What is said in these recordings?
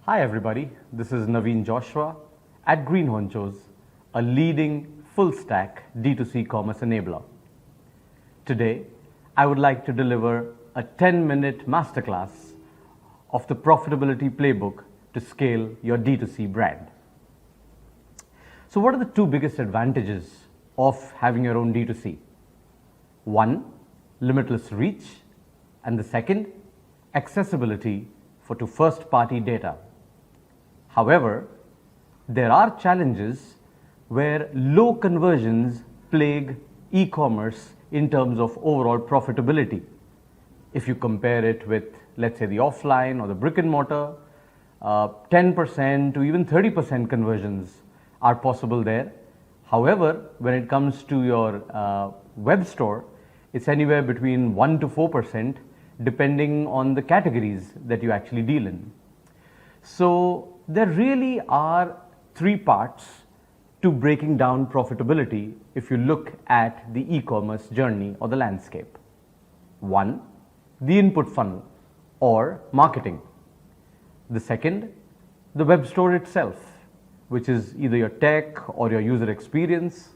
Hi everybody, this is Navin Joshua at GreenHonchos, a leading full-stack D2C commerce enabler. Today, I would like to deliver a 10-minute masterclass of the profitability playbook to scale your D2C brand. So what are the two biggest advantages of having your own D2C? One, limitless reach, and the second, accessibility to first-party data. However, there are challenges where low conversions plague e-commerce in terms of overall profitability. If you compare it with, let's say, the offline or the brick and mortar, 10% to even 30% conversions are possible there. However, when it comes to your web store, it's anywhere between 1 to 4% depending on the categories that you actually deal in. So there really are three parts to breaking down profitability if you look at the e-commerce journey or the landscape. One, the input funnel or marketing. The second, the web store itself, which is either your tech or your user experience.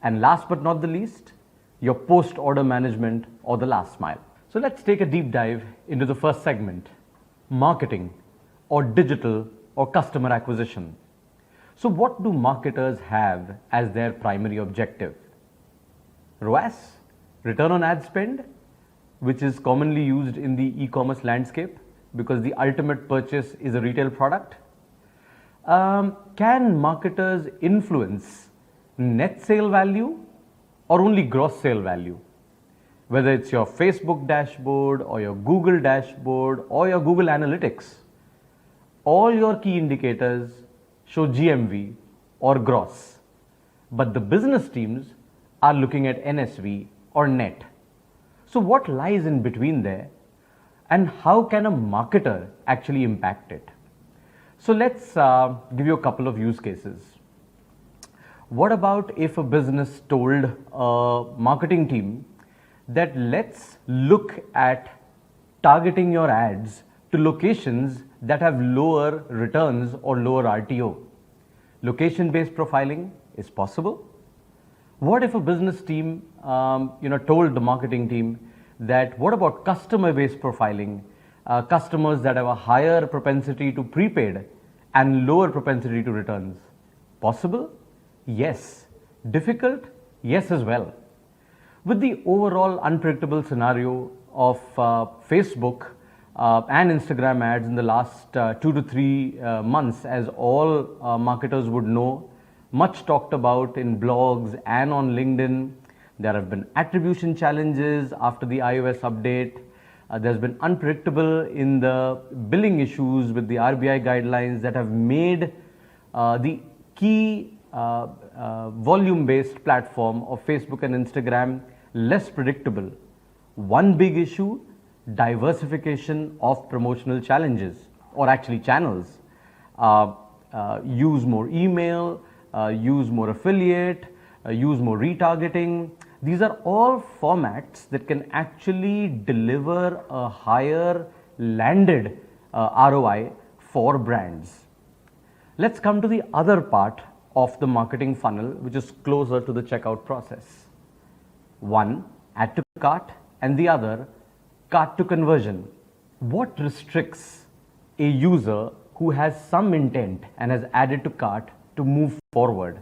And last but not the least, your post-order management or the last mile. So let's take a deep dive into the first segment, marketing or digital or customer acquisition. So what do marketers have as their primary objective? ROAS, return on ad spend, which is commonly used in the e-commerce landscape because the ultimate purchase is a retail product. Can marketers influence net sale value or only gross sale value? Whether it's your Facebook dashboard or your Google dashboard or your Google Analytics, all your key indicators show GMV or gross, but the business teams are looking at NSV or net. So what lies in between there and how can a marketer actually impact it? So let's give you a couple of use cases. What about if a business told a marketing team that let's look at targeting your ads to locations that have lower returns or lower RTO? Location-based profiling is possible. What if a business team told the marketing team that what about customer-based profiling, customers that have a higher propensity to prepaid and lower propensity to returns? Possible? Yes. Difficult? Yes as well. With the overall unpredictable scenario of Facebook and Instagram ads in the last 2 to 3 months, as all marketers would know, much talked about in blogs and on LinkedIn, there have been attribution challenges after the iOS update. There's been unpredictable in the billing issues with the RBI guidelines that have made the key volume-based platform of Facebook and Instagram less predictable. One big issue, diversification of promotional challenges or actually channels. Use more email, use more affiliate, use more retargeting. These are all formats that can actually deliver a higher landed ROI for brands. Let's come to the other part of the marketing funnel, which is closer to the checkout process. One, add to cart, and the other, cart to conversion. What restricts a user who has some intent and has added to cart to move forward?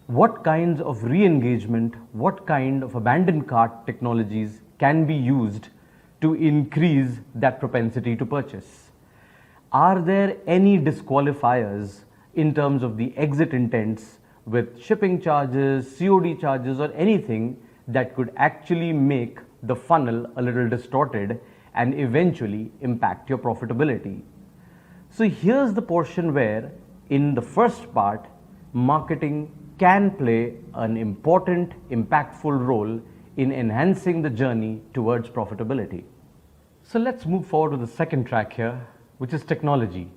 What kinds of re-engagement, what kind of abandoned cart technologies can be used to increase that propensity to purchase? Are there any disqualifiers in terms of the exit intents with shipping charges, COD charges, or anything that could actually make the funnel a little distorted and eventually impact your profitability? So here's the portion where in the first part, marketing can play an important, impactful role in enhancing the journey towards profitability. So let's move forward to the second track here, which is technology.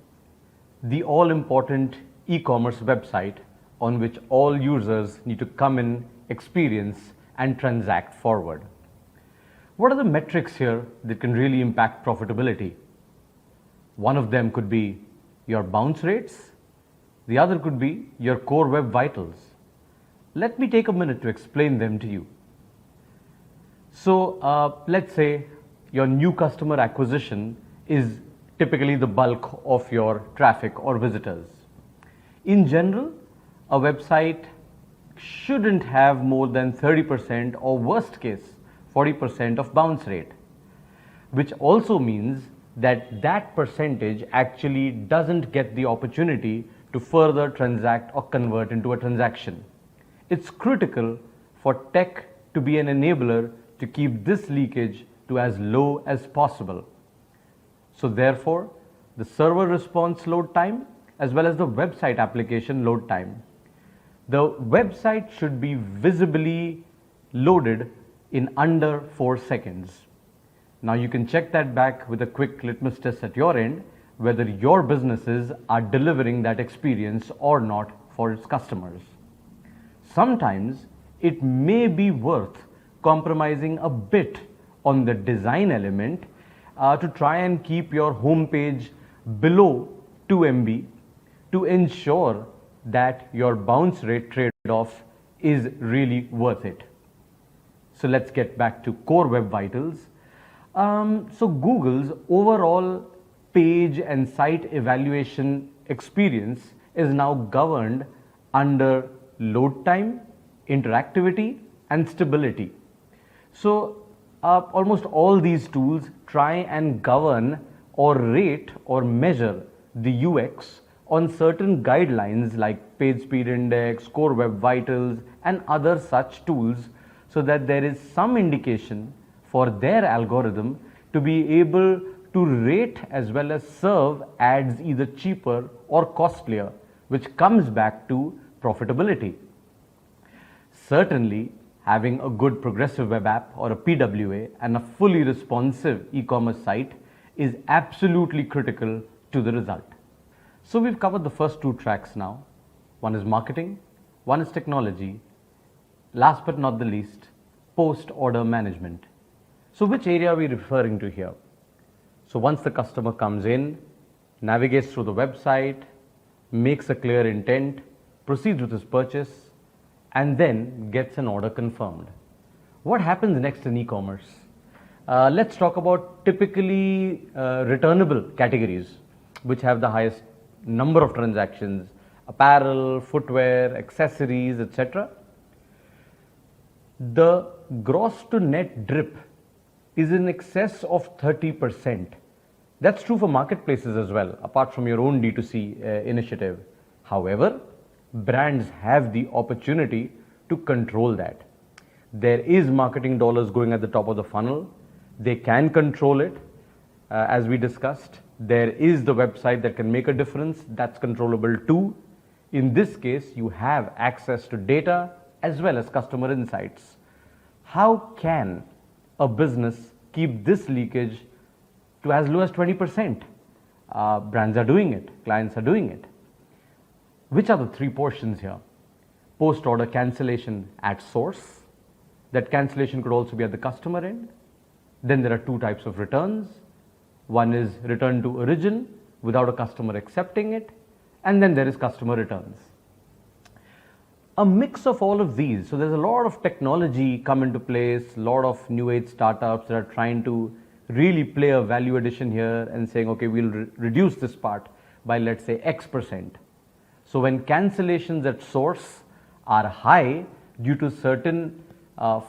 The all-important e-commerce website on which all users need to come in, experience, and transact forward. What are the metrics here that can really impact profitability? One of them could be your bounce rates. The other could be your core web vitals. Let me take a minute to explain them to you. So let's say your new customer acquisition is typically the bulk of your traffic or visitors. In general, a website shouldn't have more than 30% or worst case 40% of bounce rate, which also means that that percentage actually doesn't get the opportunity to further transact or convert into a transaction. It's critical for tech to be an enabler to keep this leakage to as low as possible. So therefore, the server response load time as well as the website application load time. The website should be visibly loaded in under 4 seconds. Now you can check that back with a quick litmus test at your end, whether your businesses are delivering that experience or not for its customers. Sometimes it may be worth compromising a bit on the design element to try and keep your homepage below 2 MB to ensure that your bounce rate trade-off is really worth it. So let's get back to core web vitals. So Google's overall page and site evaluation experience is now governed under load time, interactivity, and stability. So almost all these tools try and govern or rate or measure the UX on certain guidelines like page speed index, core web vitals, and other such tools, so that there is some indication for their algorithm to be able to rate as well as serve ads either cheaper or costlier, which comes back to profitability. Certainly, having a good progressive web app or a PWA and a fully responsive e-commerce site is absolutely critical to the result. So we've covered the first 2 tracks now. One is marketing, one is technology. Last but not the least, post-order management. So which area are we referring to here? So once the customer comes in, navigates through the website, makes a clear intent, proceeds with his purchase, and then gets an order confirmed. What happens next in e-commerce? Let's talk about typically returnable categories which have the highest number of transactions: apparel, footwear, accessories, etc. The gross to net drip is in excess of 30%. That's true for marketplaces as well, apart from your own D2C initiative. However, brands have the opportunity to control that. There is marketing dollars going at the top of the funnel. They can control it. As we discussed, there is the website that can make a difference. That's controllable too. In this case, you have access to data as well as customer insights. How can a business keep this leakage to as low as 20%? Brands are doing it. Clients are doing it. Which are the 3 portions here? Post-order cancellation at source. That cancellation could also be at the customer end. Then there are 2 types of returns. One is return to origin without a customer accepting it, and then there is customer returns. A mix of all of these. So there's a lot of technology come into place, a lot of new age startups that are trying to really play a value addition here and saying, okay, we'll reduce this part by, let's say, X%. So when cancellations at source are high due to certain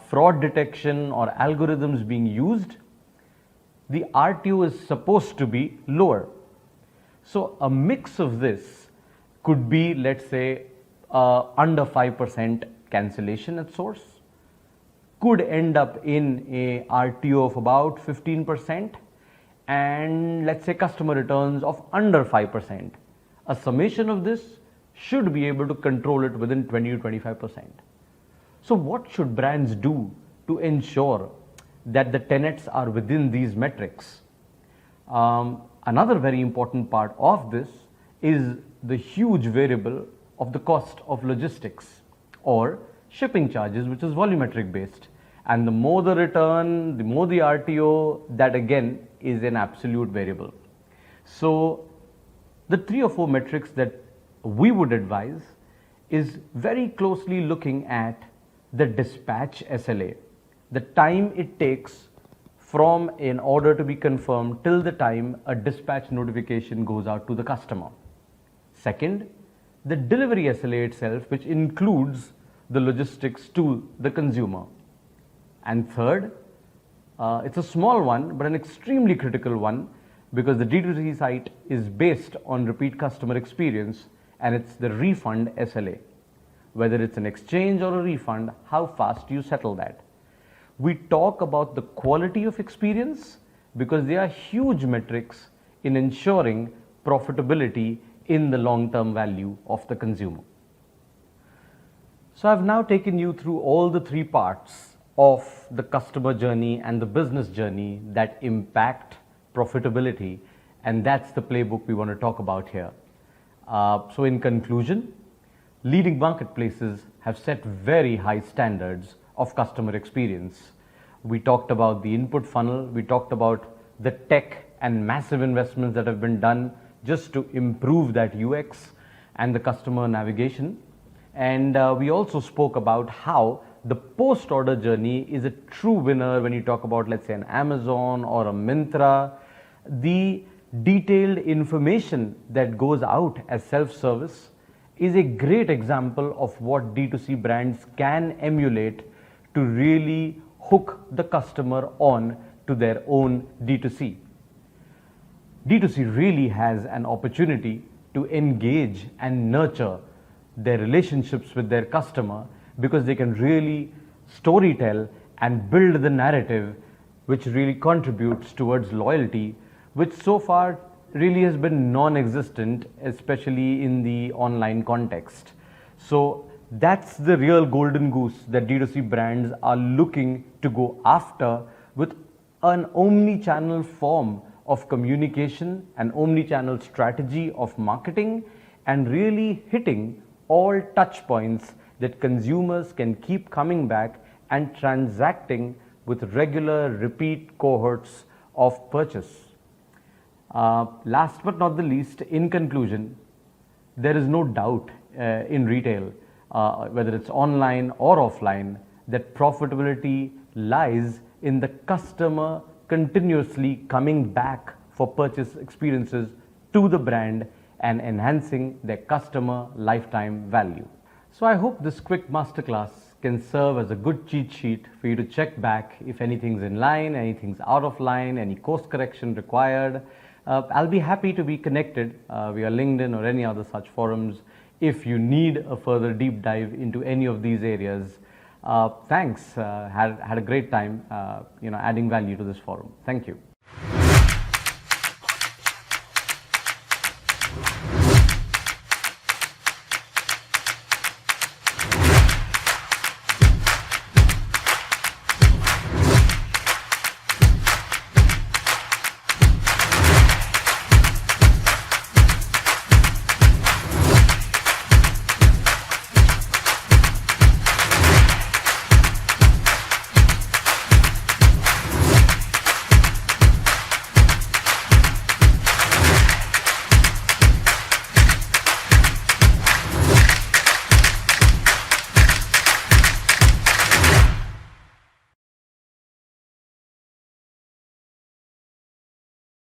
fraud detection or algorithms being used, the RTO is supposed to be lower. So a mix of this could be, let's say, under 5% cancellation at source, could end up in a RTO of about 15%, and let's say customer returns of under 5%. A summation of this should be able to control it within 20 to 25%. So what should brands do to ensure that the tenets are within these metrics? Another very important part of this is the huge variable of the cost of logistics or shipping charges, which is volumetric based. And the more the return, the more the RTO, that again is an absolute variable. So the 3 or 4 metrics that we would advise is very closely looking at the dispatch SLA, the time it takes from an order to be confirmed till the time a dispatch notification goes out to the customer. Second, the delivery SLA itself, which includes the logistics to the consumer. And third, it's a small one but an extremely critical one, because the D2C site is based on repeat customer experience, and it's the refund SLA. Whether it's an exchange or a refund, how fast you settle that. We talk about the quality of experience because they are huge metrics in ensuring profitability in the long-term value of the consumer. So I've now taken you through all the 3 parts of the customer journey and the business journey that impact profitability, and that's the playbook we want to talk about here. So in conclusion, leading marketplaces have set very high standards of customer experience. We talked about the input funnel, we talked about the tech and massive investments that have been done just to improve that UX and the customer navigation. And we also spoke about how the post-order journey is a true winner when you talk about, let's say, an Amazon or a Myntra. The detailed information that goes out as self-service is a great example of what D2C brands can emulate to really hook the customer on to their own D2C. D2C really has an opportunity to engage and nurture their relationships with their customer, because they can really storytell and build the narrative which really contributes towards loyalty, which so far really has been non-existent, especially in the online context. So that's the real golden goose that D2C brands are looking to go after, with an omni-channel form of communication, an omni-channel strategy of marketing, and really hitting all touch points that consumers can keep coming back and transacting with regular repeat cohorts of purchase. Last but not the least, in conclusion, there is no doubt in retail, whether it's online or offline, that profitability lies in the customer continuously coming back for purchase experiences to the brand and enhancing their customer lifetime value. So I hope this quick masterclass can serve as a good cheat sheet for you to check back if anything's in line, anything's out of line, any course correction required. I'll be happy to be connected via LinkedIn or any other such forums if you need a further deep dive into any of these areas. Thanks. Had a great time adding value to this forum. Thank you.